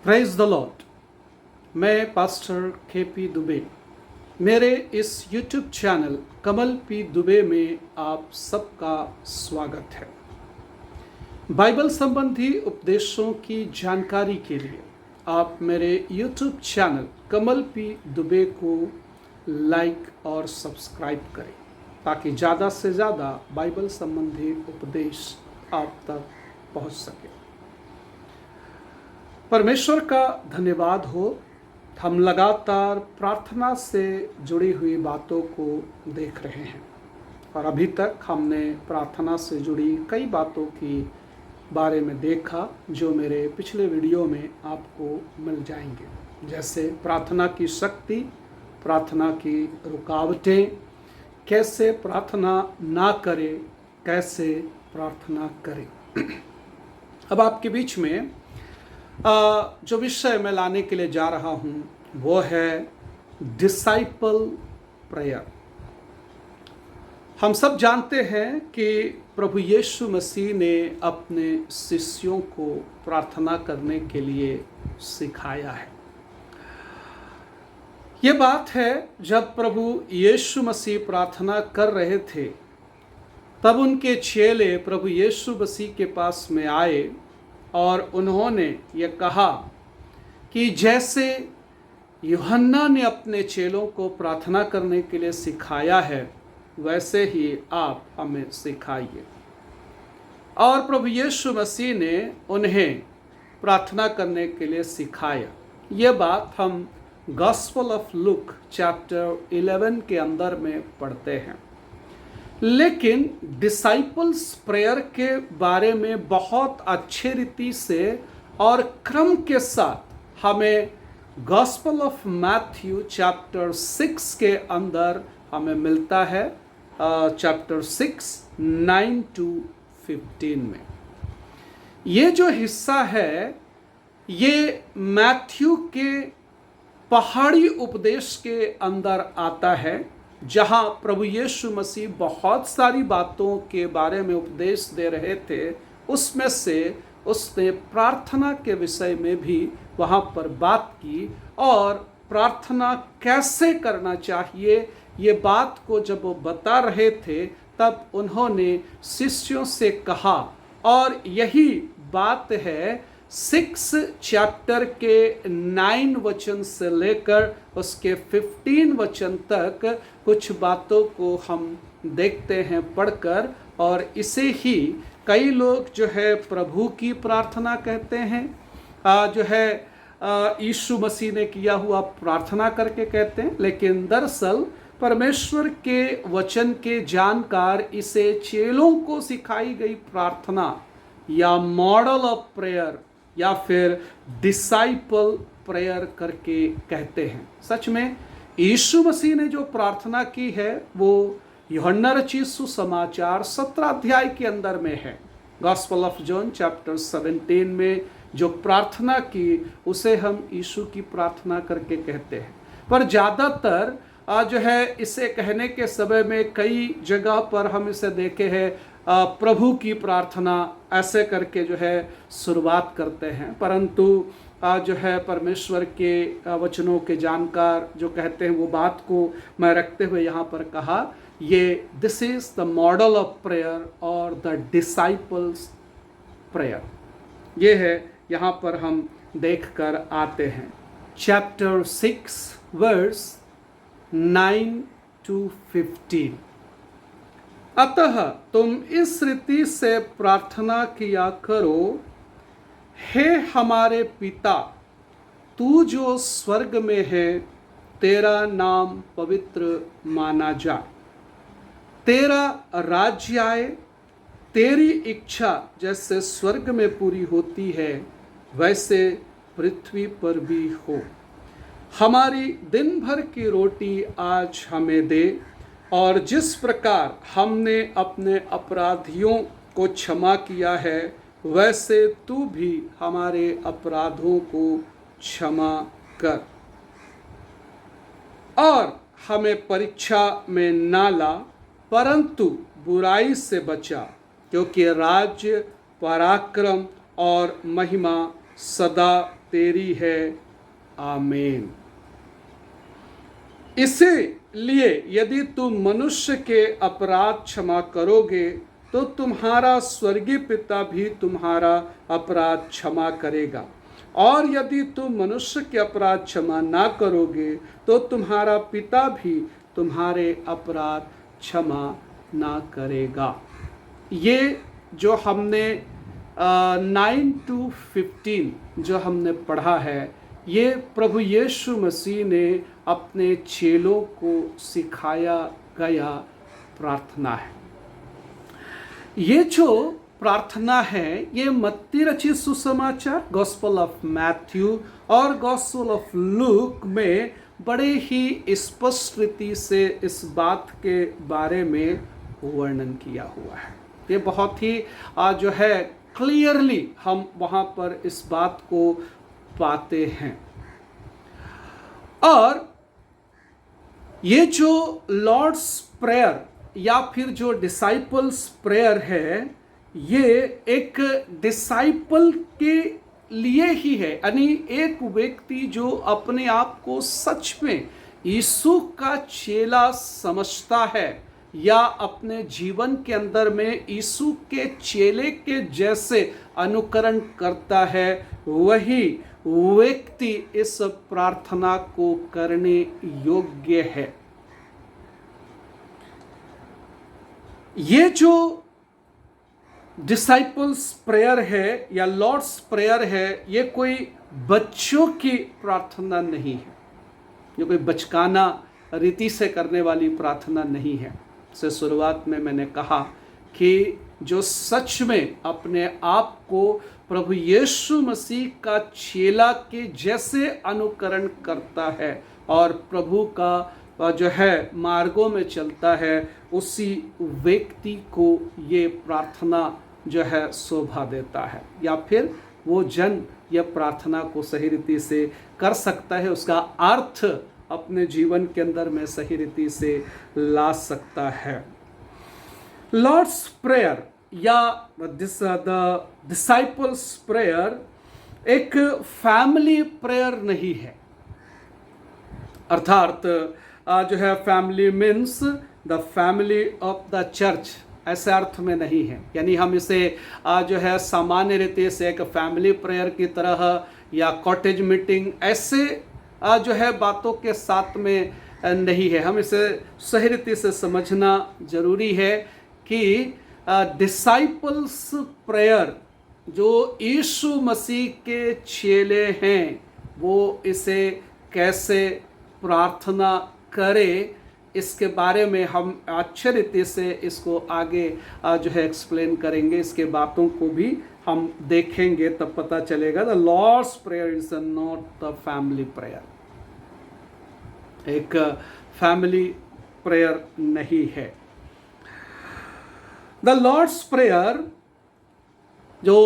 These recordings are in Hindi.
Praise the Lord. मैं पास्टर KP दुबे, मेरे इस YouTube चैनल कमल P दुबे में आप सबका स्वागत है। बाइबल संबंधी उपदेशों की जानकारी के लिए आप मेरे YouTube चैनल कमल P दुबे को लाइक और सब्सक्राइब करें ताकि ज़्यादा से ज़्यादा बाइबल संबंधी उपदेश आप तक पहुंच सके। परमेश्वर का धन्यवाद हो, हम लगातार प्रार्थना से जुड़ी हुई बातों को देख रहे हैं और अभी तक हमने प्रार्थना से जुड़ी कई बातों की बारे में देखा जो मेरे पिछले वीडियो में आपको मिल जाएंगे, जैसे प्रार्थना की शक्ति, प्रार्थना की रुकावटें, कैसे प्रार्थना ना करें, कैसे प्रार्थना करें। अब आपके बीच में जो विषय मैं लाने के लिए जा रहा हूं वो है डिसाइपल प्रेयर। हम सब जानते हैं कि प्रभु यीशु मसीह ने अपने शिष्यों को प्रार्थना करने के लिए सिखाया है। ये बात है, जब प्रभु यीशु मसीह प्रार्थना कर रहे थे तब उनके चेले प्रभु यीशु मसीह के पास में आए और उन्होंने ये कहा कि जैसे यूहन्ना ने अपने चेलों को प्रार्थना करने के लिए सिखाया है वैसे ही आप हमें सिखाइए। और प्रभु यीशु मसीह ने उन्हें प्रार्थना करने के लिए सिखाया। ये बात हम गॉस्पेल ऑफ लूक चैप्टर 11 के अंदर में पढ़ते हैं। लेकिन डिसाइपल्स प्रेयर के बारे में बहुत अच्छे रीति से और क्रम के साथ हमें गॉस्पेल ऑफ मैथ्यू चैप्टर 6 के अंदर हमें मिलता है, चैप्टर 6 9 to 15 में। ये जो हिस्सा है ये मैथ्यू के पहाड़ी उपदेश के अंदर आता है, जहां प्रभु यीशु मसीह बहुत सारी बातों के बारे में उपदेश दे रहे थे। उसमें से उसने प्रार्थना के विषय में भी वहां पर बात की और प्रार्थना कैसे करना चाहिए ये बात को जब वो बता रहे थे तब उन्होंने शिष्यों से कहा। और यही बात है 6 चैप्टर के 9 वचन से लेकर उसके 15 वचन तक कुछ बातों को हम देखते हैं पढ़कर, और इसे ही कई लोग जो है प्रभु की प्रार्थना कहते हैं, जो है यीशु मसीह ने किया हुआ प्रार्थना करके कहते हैं। लेकिन दरअसल परमेश्वर के वचन के जानकार इसे चेलों को सिखाई गई प्रार्थना या मॉडल ऑफ प्रेयर या फिर डिसाइपल प्रेयर करके कहते हैं। सच में यीशु मसीह ने जो प्रार्थना की है वो यूहन्ना रचित सुसमाचार 17 अध्याय के अंदर में है। गॉस्पेल ऑफ जॉन चैप्टर 17 में जो प्रार्थना की उसे हम यीशु की प्रार्थना करके कहते हैं। पर ज़्यादातर जो है इसे कहने के समय में कई जगह पर हम इसे देखे हैं प्रभु की प्रार्थना ऐसे करके जो है शुरुआत करते हैं, परंतु जो है परमेश्वर के वचनों के जानकार जो कहते हैं वो बात को मैं रखते हुए यहाँ पर कहा ये this is the model of prayer और द डिसाइपल्स प्रेयर। ये है, यहाँ पर हम देख कर आते हैं चैप्टर 6 वर्स 9 to 15। अतः तुम इस रीति से प्रार्थना किया करो, हे हमारे पिता, तू जो स्वर्ग में है, तेरा नाम पवित्र माना जाए, तेरा राज्य आए, तेरी इच्छा जैसे स्वर्ग में पूरी होती है वैसे पृथ्वी पर भी हो। हमारी दिन भर की रोटी आज हमें दे, और जिस प्रकार हमने अपने अपराधियों को क्षमा किया है वैसे तू भी हमारे अपराधों को क्षमा कर, और हमें परीक्षा में ना ला परंतु बुराई से बचा, क्योंकि राज्य, पराक्रम और महिमा सदा तेरी है, आमीन। इसीलिए यदि तुम मनुष्य के अपराध क्षमा करोगे तो तुम्हारा स्वर्गीय पिता भी तुम्हारा अपराध क्षमा करेगा, और यदि तुम मनुष्य के अपराध क्षमा ना करोगे तो तुम्हारा पिता भी तुम्हारे अपराध क्षमा ना करेगा। ये जो हमने 9 to 15 जो हमने पढ़ा है, ये प्रभु यीशु मसीह ने अपने चेलों को सिखाया गया प्रार्थना है। ये जो प्रार्थना है ये मत्ती रचित सुसमाचार, गॉस्पेल ऑफ मैथ्यू और गॉस्पेल ऑफ लूक में बड़े ही स्पष्ट रीति से इस बात के बारे में वर्णन किया हुआ है। ये बहुत ही जो है क्लियरली हम वहाँ पर इस बात को पाते हैं। और ये जो लॉर्ड्स प्रेयर या फिर जो डिसाइपल्स प्रेयर है, ये एक डिसाइपल के लिए ही है, यानी एक व्यक्ति जो अपने आप को सच में यीशु का चेला समझता है या अपने जीवन के अंदर में यीशु के चेले के जैसे अनुकरण करता है, वही व्यक्ति इस प्रार्थना को करने योग्य है। ये जो डिसाइपल्स प्रेयर है या लॉर्ड्स प्रेयर है, ये कोई बच्चों की प्रार्थना नहीं है, ये कोई बचकाना रीति से करने वाली प्रार्थना नहीं है। से शुरुआत में मैंने कहा कि जो सच में अपने आप को प्रभु यीशु मसीह का चेला के जैसे अनुकरण करता है और प्रभु का जो है मार्गों में चलता है, उसी व्यक्ति को ये प्रार्थना जो है शोभा देता है, या फिर वो जन यह प्रार्थना को सही रीति से कर सकता है, उसका अर्थ अपने जीवन के अंदर में सही रीति से ला सकता है। लॉर्ड्स प्रेयर या द डिसाइपल्स प्रेयर एक फैमिली प्रेयर नहीं है, अर्थात जो है family means the family of the church, ऐसे अर्थ में नहीं है। यानी हम इसे जो है सामान्य रीति से एक फैमिली प्रेयर की तरह या कॉटेज मीटिंग ऐसे जो है बातों के साथ में नहीं है। हम इसे सही रीति से समझना जरूरी है कि डिसाइपल्स प्रेयर जो यीशु मसीह के चेले हैं, वो इसे कैसे प्रार्थना करे, इसके बारे में हम अच्छे रीति से इसको आगे जो है एक्सप्लेन करेंगे, इसके बातों को भी हम देखेंगे, तब पता चलेगा। The Lord's prayer is not the family prayer, एक फैमिली प्रेयर नहीं है। द लॉर्ड्स प्रेयर जो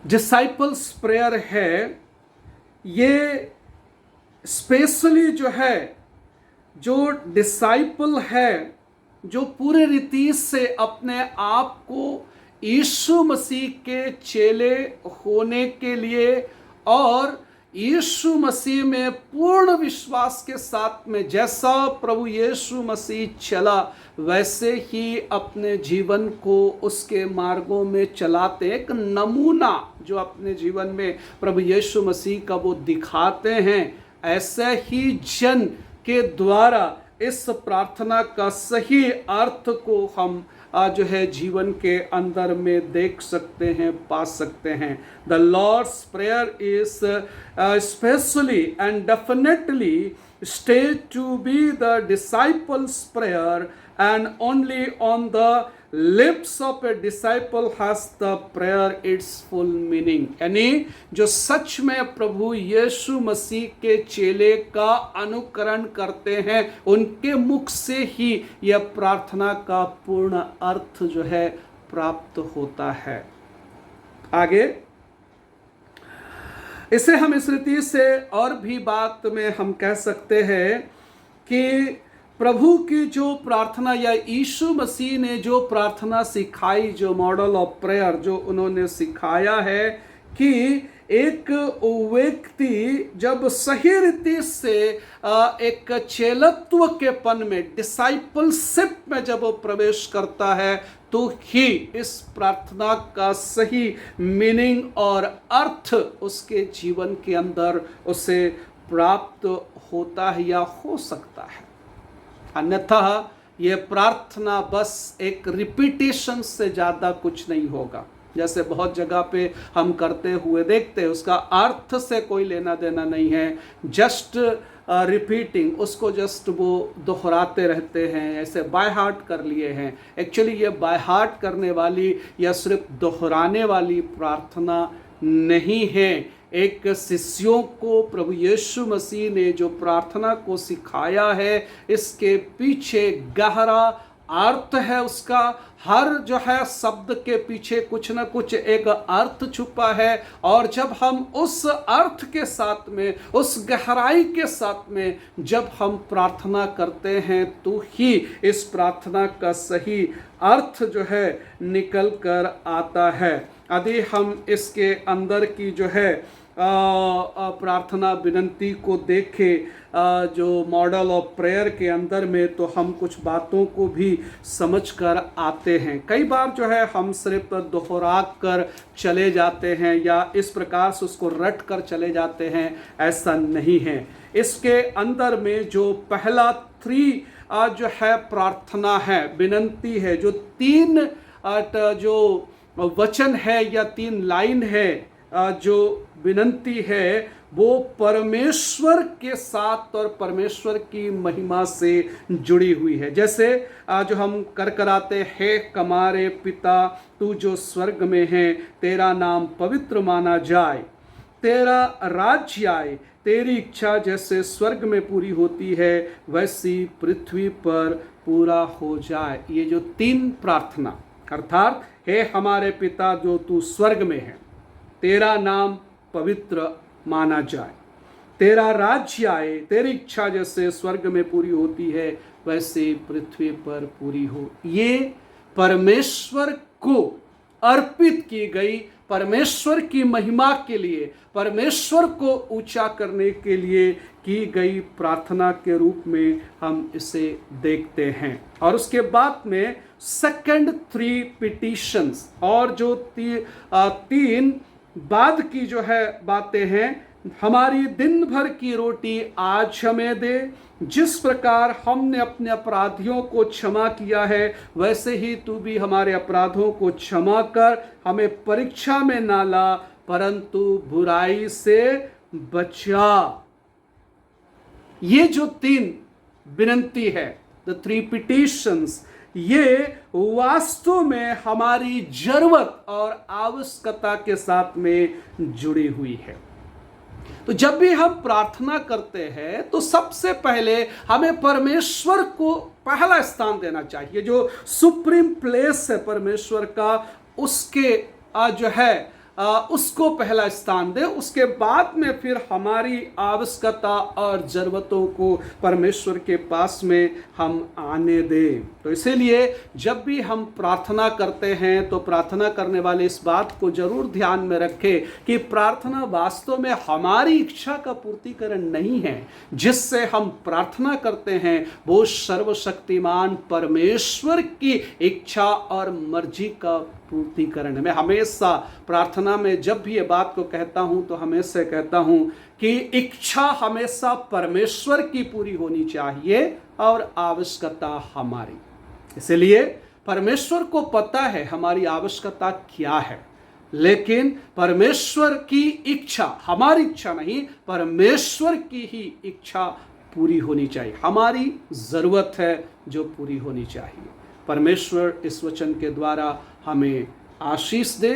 डिसाइपल्स प्रेयर है, ये स्पेशली जो है जो डिसाइपल है, जो पूरे रीति से अपने आप को यीशु मसीह के चेले होने के लिए और यीशु मसीह में पूर्ण विश्वास के साथ में जैसा प्रभु यीशु मसीह चला वैसे ही अपने जीवन को उसके मार्गों में चलाते, एक नमूना जो अपने जीवन में प्रभु यीशु मसीह का वो दिखाते हैं, ऐसे ही जन के द्वारा इस प्रार्थना का सही अर्थ को हम जो है जीवन के अंदर में देख सकते हैं, पा सकते हैं। The Lord's prayer is specially and definitely stage to be the disciples prayer and only on the lips of a disciple has the prayer its full meaning। यानी जो सच में प्रभु यीशु मसीह के चेले का अनुकरण करते हैं, उनके मुख से ही यह प्रार्थना का पूर्ण अर्थ जो है प्राप्त होता है। आगे इसे हम इस रीति से और भी बात में हम कह सकते हैं कि प्रभु की जो प्रार्थना या यीशु मसीह ने जो प्रार्थना सिखाई, जो मॉडल ऑफ प्रेयर जो उन्होंने सिखाया है कि एक व्यक्ति जब सही रीति से एक चेलत्व के पन में, डिसाइपलशिप में जब वो प्रवेश करता है, तो ही इस प्रार्थना का सही मीनिंग और अर्थ उसके जीवन के अंदर उसे प्राप्त होता है या हो सकता है। अन्यथा ये प्रार्थना बस एक रिपीटेशन से ज़्यादा कुछ नहीं होगा, जैसे बहुत जगह पे हम करते हुए देखते हैं। उसका अर्थ से कोई लेना देना नहीं है, जस्ट रिपीटिंग, उसको जस्ट वो दोहराते रहते हैं, ऐसे बाय हार्ट कर लिए हैं। एक्चुअली ये बाय हार्ट करने वाली या सिर्फ दोहराने वाली प्रार्थना नहीं है। एक शिष्यों को प्रभु यीशु मसीह ने जो प्रार्थना को सिखाया है, इसके पीछे गहरा अर्थ है। उसका हर जो है शब्द के पीछे कुछ न कुछ एक अर्थ छुपा है, और जब हम उस अर्थ के साथ में, उस गहराई के साथ में जब हम प्रार्थना करते हैं, तो ही इस प्रार्थना का सही अर्थ जो है निकल कर आता है। यदि हम इसके अंदर की जो है प्रार्थना विनंती को देखें, जो मॉडल ऑफ प्रेयर के अंदर में, तो हम कुछ बातों को भी समझ कर आते हैं। कई बार जो है हम सिर्फ दोहरा कर चले जाते हैं या इस प्रकार से उसको रट कर चले जाते हैं, ऐसा नहीं है। इसके अंदर में जो पहला 3 जो है प्रार्थना है, विनंती है, जो 3 जो वचन है या 3 लाइन है, जो विनंती है, वो परमेश्वर के साथ और परमेश्वर की महिमा से जुड़ी हुई है। जैसे जो हम कर कराते हैं, हमारे पिता तू जो स्वर्ग में है, तेरा नाम पवित्र माना जाए, तेरा राज्य आए, तेरी इच्छा जैसे स्वर्ग में पूरी होती है वैसी पृथ्वी पर पूरा हो जाए। ये जो 3 प्रार्थना, अर्थात हे हमारे पिता जो तू स्वर्ग में है, तेरा नाम पवित्र माना जाए, तेरा राज्य आए, तेरी इच्छा जैसे स्वर्ग में पूरी होती है वैसे पृथ्वी पर पूरी हो। ये परमेश्वर को अर्पित की गई, परमेश्वर की महिमा के लिए, परमेश्वर को ऊंचा करने के लिए की गई प्रार्थना के रूप में हम इसे देखते हैं। और उसके बाद में सेकंड 3 पिटिशंस, और जो 3 बाद की जो है बातें हैं, हमारी दिन भर की रोटी आज हमें दे, जिस प्रकार हमने अपने अपराधियों को क्षमा किया है वैसे ही तू भी हमारे अपराधों को क्षमा कर, हमें परीक्षा में ना ला परंतु बुराई से बचा। ये जो 3 विनंती है, द 3 पिटिशंस, ये वास्तव में हमारी जरूरत और आवश्यकता के साथ में जुड़ी हुई है। तो जब भी हम प्रार्थना करते हैं तो सबसे पहले हमें परमेश्वर को पहला स्थान देना चाहिए। जो सुप्रीम प्लेस है परमेश्वर का, उसके जो है उसको पहला स्थान दे। उसके बाद में फिर हमारी आवश्यकता और ज़रूरतों को परमेश्वर के पास में हम आने दें। तो इसीलिए जब भी हम प्रार्थना करते हैं तो प्रार्थना करने वाले इस बात को जरूर ध्यान में रखें कि प्रार्थना वास्तव में हमारी इच्छा का पूर्तिकरण नहीं है। जिससे हम प्रार्थना करते हैं वो सर्वशक्तिमान परमेश्वर की इच्छा और मर्जी का पूर्तिकरण। मैं हमेशा प्रार्थना में जब भी ये बात को कहता हूं तो हमेशा कहता हूं कि इच्छा हमेशा परमेश्वर की पूरी होनी चाहिए और आवश्यकता हमारी। इसलिए परमेश्वर को पता है हमारी आवश्यकता क्या है, लेकिन परमेश्वर की इच्छा, हमारी इच्छा नहीं, परमेश्वर की ही इच्छा पूरी होनी चाहिए। हमारी जरूरत है जो पूरी होनी चाहिए। परमेश्वर इस वचन के द्वारा हमें आशीष दे।